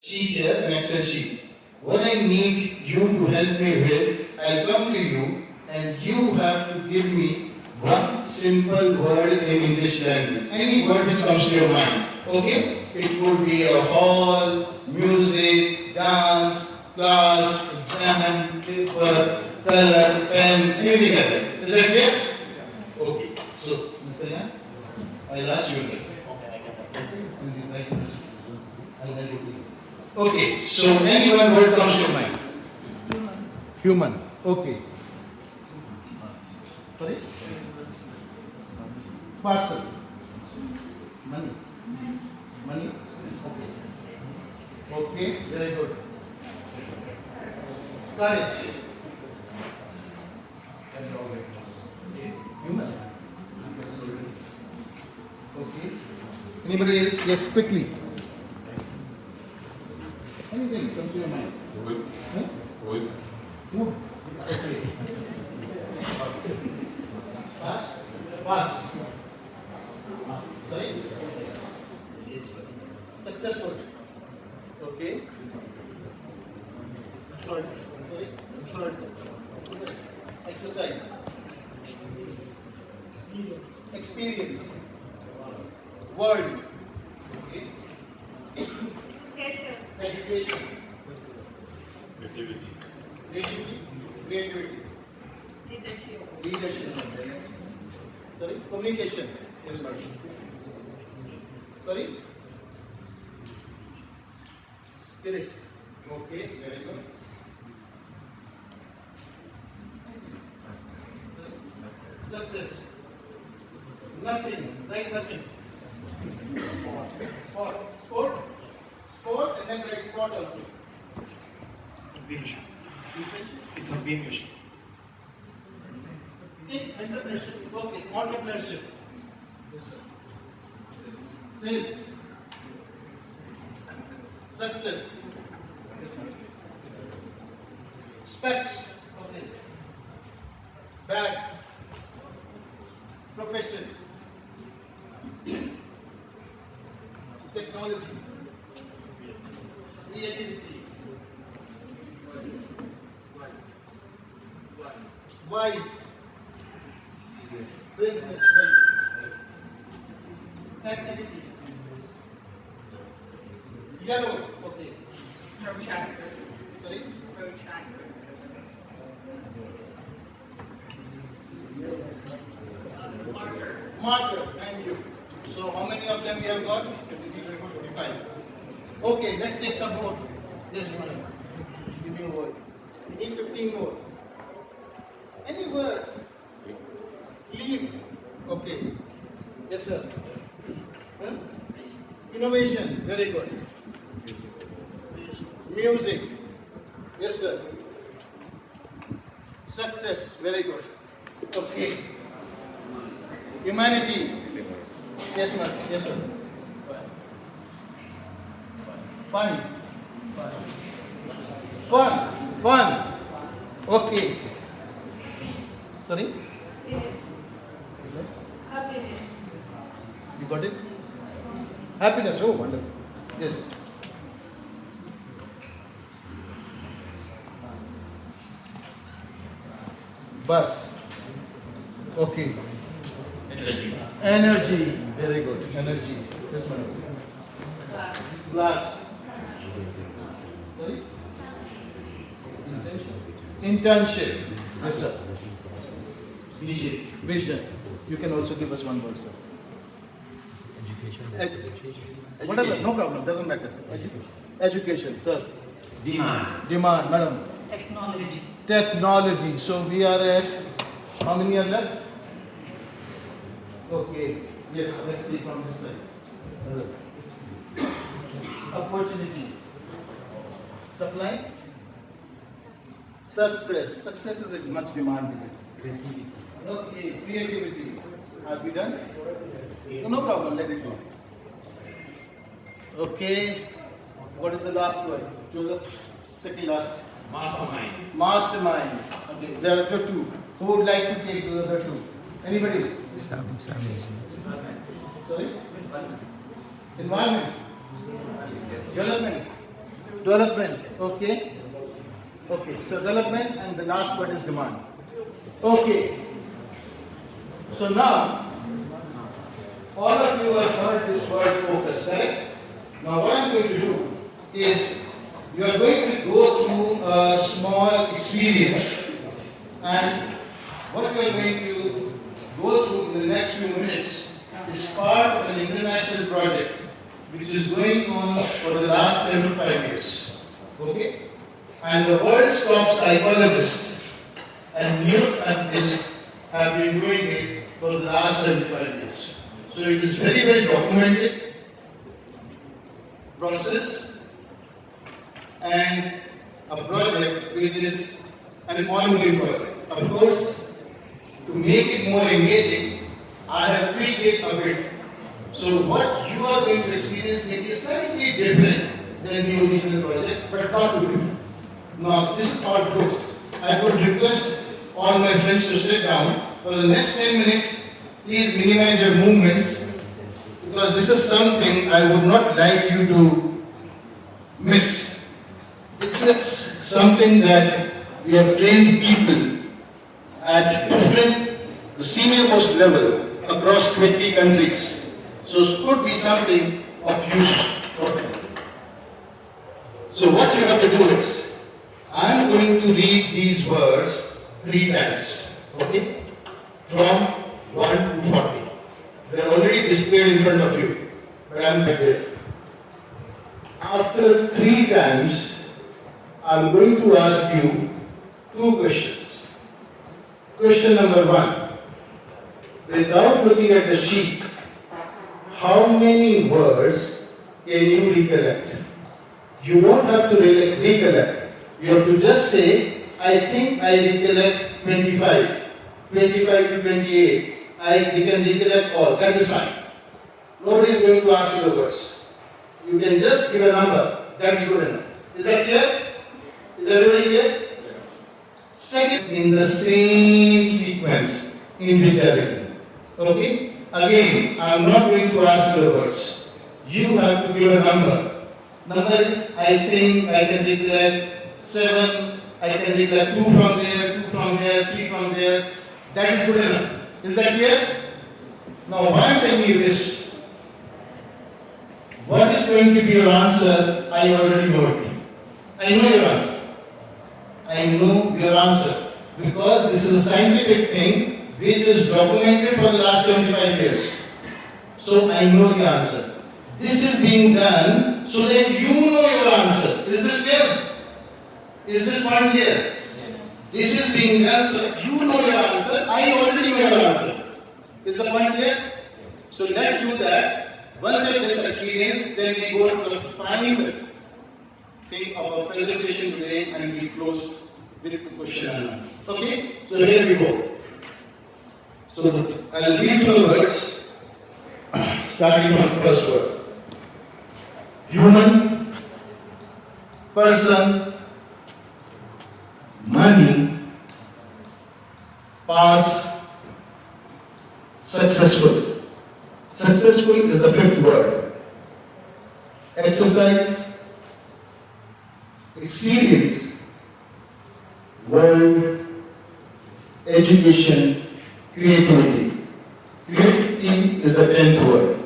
sheet here, an Excel sheet. What I need you to help me with, I'll come to you and you have to give me one simple word in English language. Any word which comes to your mind. Okay? It could be a hall, music, dance, class, exam, paper, color, pen, anything like that. Is that clear? Okay. So, I'll ask you a bit. Okay, so any one word comes to mind. Human. Okay. Sorry? Parcel. Money. Money. Okay. Okay, very good. Courage. Human. Okay. Anybody else? Yes, quickly. Anything comes to your mind? Wood. Huh? Wood. Wood. Okay. Pass. Pass. Sorry. Successful. Okay. Sorry. Sorry. Exercise. Experience. Word. Okay. Education. Creativity. Creativity. Creativity. Leadership. Sorry. Communication. Yes, madam. Sorry. Spirit. Okay. Very good. Success. Nothing. Like nothing. Sport. Sport. Sport. Sport and then write sport also. It would be English. Entrepreneurship. Okay. Entrepreneurship. Yes, sir. Sales. Success. Yes, ma'am. Specs. Okay. Bag. Profession. Technology. Creativity. Wise. Business. Activity. Yellow. Okay. Protractor. Sorry. Protractor. Marker. Marker. Thank you. So how many of them we have got? 25. Okay, let's take some more. Yes, madam. Give me a word. We need 15 more. Any word? Leave. Okay. Yes, sir. Huh? Innovation. Very good. Music. Yes, sir. Success. Very good. Okay. Humanity. Yes, ma'am. Yes, sir. Fun. Fun. Fun. Okay. Sorry? Happiness. You got it? Happiness. Oh, wonderful. Yes. Bus. Okay. Energy. Energy. Very good. Energy. Yes, madam. Class. Glass. Sorry? Internship. Yes, sir. Vision. Vision. You can also give us one word, sir. Whatever, no problem, doesn't matter. Education, sir. Demand. Demand, madam. Technology. Technology. So we are at how many are left? Okay. Yes, let's take from this side. Opportunity. Supply. Success. Success is a much demanded. Creativity. Okay, creativity. Have we done? No problem, let it go. Okay. What is the last word? Joseph? Second last. Mastermind. Mastermind. Okay, there are the two. Who would like to take the other two? Anybody? Sorry? Environment. Development. Development, okay. Okay, so development and the last word is demand. Okay. So now, all of you have heard this word focus, correct? Now what I'm going to do is, you are going to go through a small experience, and what you are going to go through in the next few minutes is part of an international project which is going on for the last 75 years. Okay? And the world's top psychologists and neuroscientists have been doing it for the last 75 years. So it is very, very documented process and a project which is an ongoing project. Of course, to make it more engaging, I have tweaked it a bit. So what you are going to experience may be slightly different than the original project, but not too different. Now, this is how it goes. I would request all my friends to sit down. For the next 10 minutes, please minimize your movements, because this is something I would not like you to miss. This is something that we have trained people at different, the senior most level across 20 countries. So it could be something of use for them. So what you have to do is, I am going to read these words 3 times, okay? From 1 to 40. They are already displayed in front of you, but I am there. After 3 times, I am going to ask you 2 questions. Question number 1. Without looking at the sheet, how many words can you recollect? You don't have to recollect. You have to just say, I think I recollect 25. 25 to 28. I can recollect all. That is fine. Nobody is going to ask you the words. You can just give a number. That's good enough. Is that clear? Is everybody clear? Second, in the same sequence in this diagram. Okay? Again, I am not going to ask you the words. You have to give a number. Number is, I think I can recollect 7, I can recollect 2 from there, 2 from here, 3 from there. That is good enough. Is that clear? Now, why I am telling you this? What is going to be your answer? I already know it. I know your answer. I know your answer. Because this is a scientific thing which is documented for the last 75 years. So I know the answer. This is being done so that you know your answer. Is this clear? Is this point clear? This is being done so that you know your answer. I already know your answer. Is the point clear? So let's do that. Once you have this experience, then we go to the final thing of our presentation today, and we close with the question and answer. Okay? So here we go. So I'll read the words, starting from the first word. Human, person, money, pass, successful. Successful is the 5th word. Exercise, experience, world, education, creativity. Creativity is the 10th word.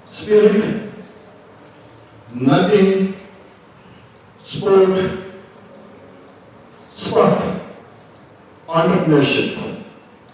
Spirit, nothing, sport, spot, entrepreneurship.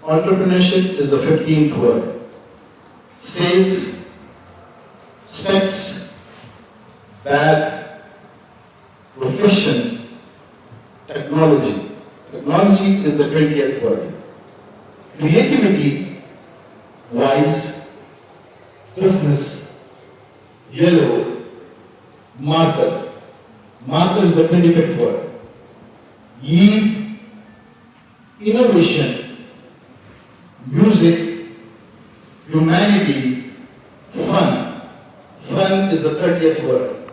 Entrepreneurship is the 15th word. Sales, specs, bag, profession, technology. Technology is the 20th word. Creativity, wise, business, yellow, marker. Marker is the 25th word. Eve, innovation, music, humanity, fun. Fun is the 30th word.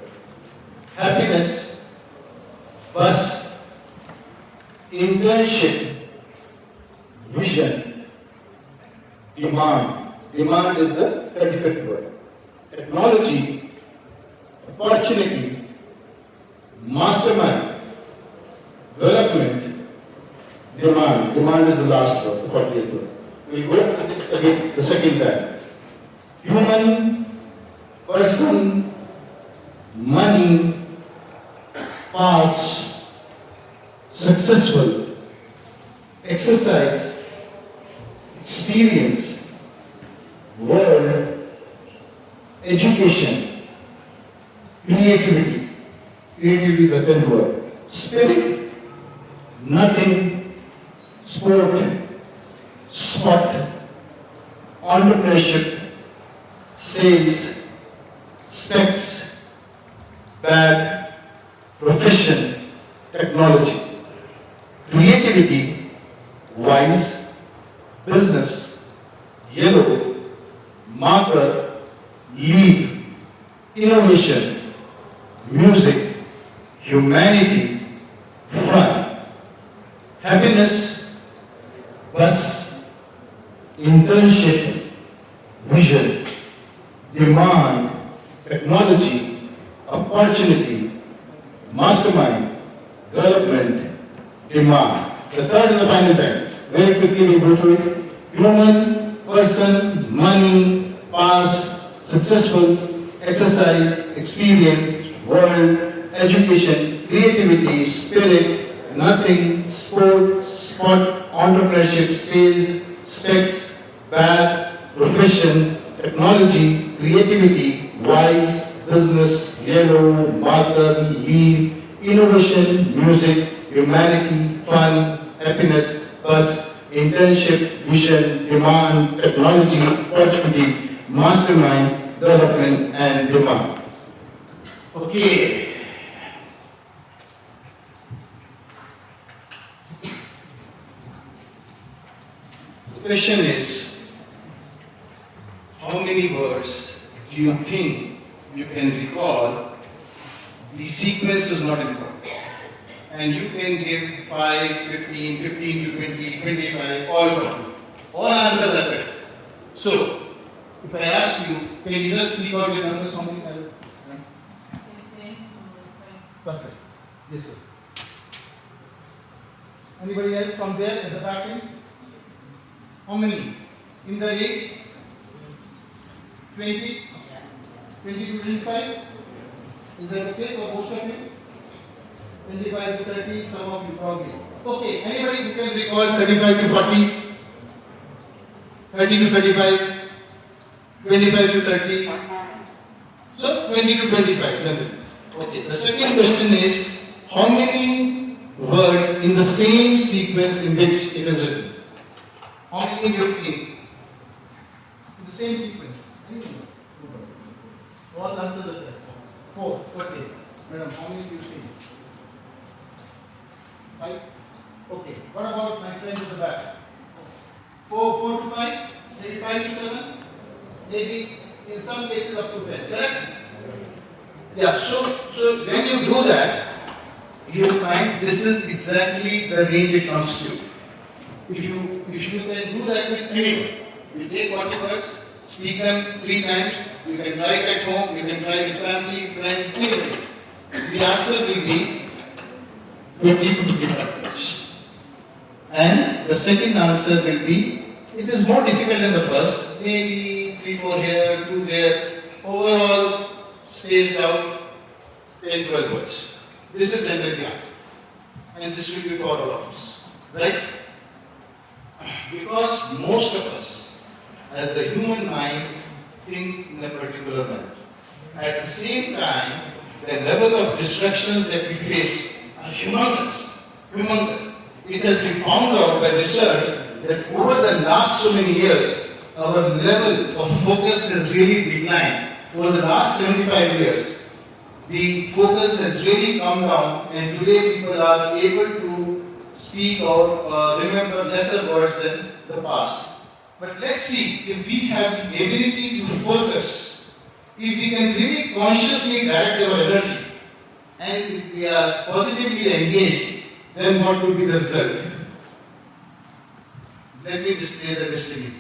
Happiness, bus, internship, vision, demand. Demand is the 35th word. Technology, opportunity, mastermind, development, demand. Demand is the last word, the 48th word. We'll go to this again the second time. Human, person, money, past, successful, exercise, experience, world, education, creativity. Creativity is a 10th word. Spirit, nothing, sport, spot, entrepreneurship, sales, specs, bad, profession, technology, creativity, wise, business, yellow, marker, lead, innovation, music, humanity, fun, happiness, bus, internship, vision, demand, technology, opportunity, mastermind, development, demand. The third and the final time. Very quickly we go through it. Human, person, money, past, successful, exercise, experience, world, education, creativity, spirit, nothing, sport, spot, entrepreneurship, sales, specs, bad, profession, technology, creativity, wise, business, yellow, marker, lead, innovation, music, humanity, fun, happiness, bus, internship, vision, demand, technology, opportunity, mastermind, development, and demand. Okay. The question is, how many words do you think you can recall? The sequence is not important. And you can give 5, 15, 15 to 20, 25, all correct. All answers are correct. So, if I ask you, can you just speak out your numbers? How many? Perfect. Yes, sir. Anybody else from there at the back end? How many? In the range? 20? 20 to 25? Is that okay for most of you? 25 to 30, some of you probably. Okay, anybody who can recall 35 to 40? 30 to 35? 25 to 30? So 20 to 25 generally. Okay, the second question is, how many words in the same sequence in which it is written? How many do you think? In the same sequence? All answer the test. 4. Okay. Madam, how many do you think? 5? Okay. What about my friends at the back? 4 to 5? Maybe 5 to 7? Maybe in some cases up to 10. Correct? Yeah. So when you do that, you find this is exactly the range it comes to. If you can do that with anyone, you take 40 words, speak them 3 times, you can try it at home, you can try it with family, friends, anything. The answer will be 20 to 25 words. And the second answer will be, it is more difficult than the first, maybe 3, 4 here, 2 there, overall spaced out 10, 12 words. This is generally the answer. And this will be for all of us. Right? Because most of us, as the human mind, thinks in a particular manner. At the same time, the level of distractions that we face are humongous. It has been found out by research that over the last so many years, our level of focus has really declined. Over the last 75 years, the focus has really come down, and today people are able to speak or remember lesser words than the past. But let's see if we have the ability to focus, if we can really consciously direct our energy, and if we are positively engaged, then what would be the result? Let me display the destiny.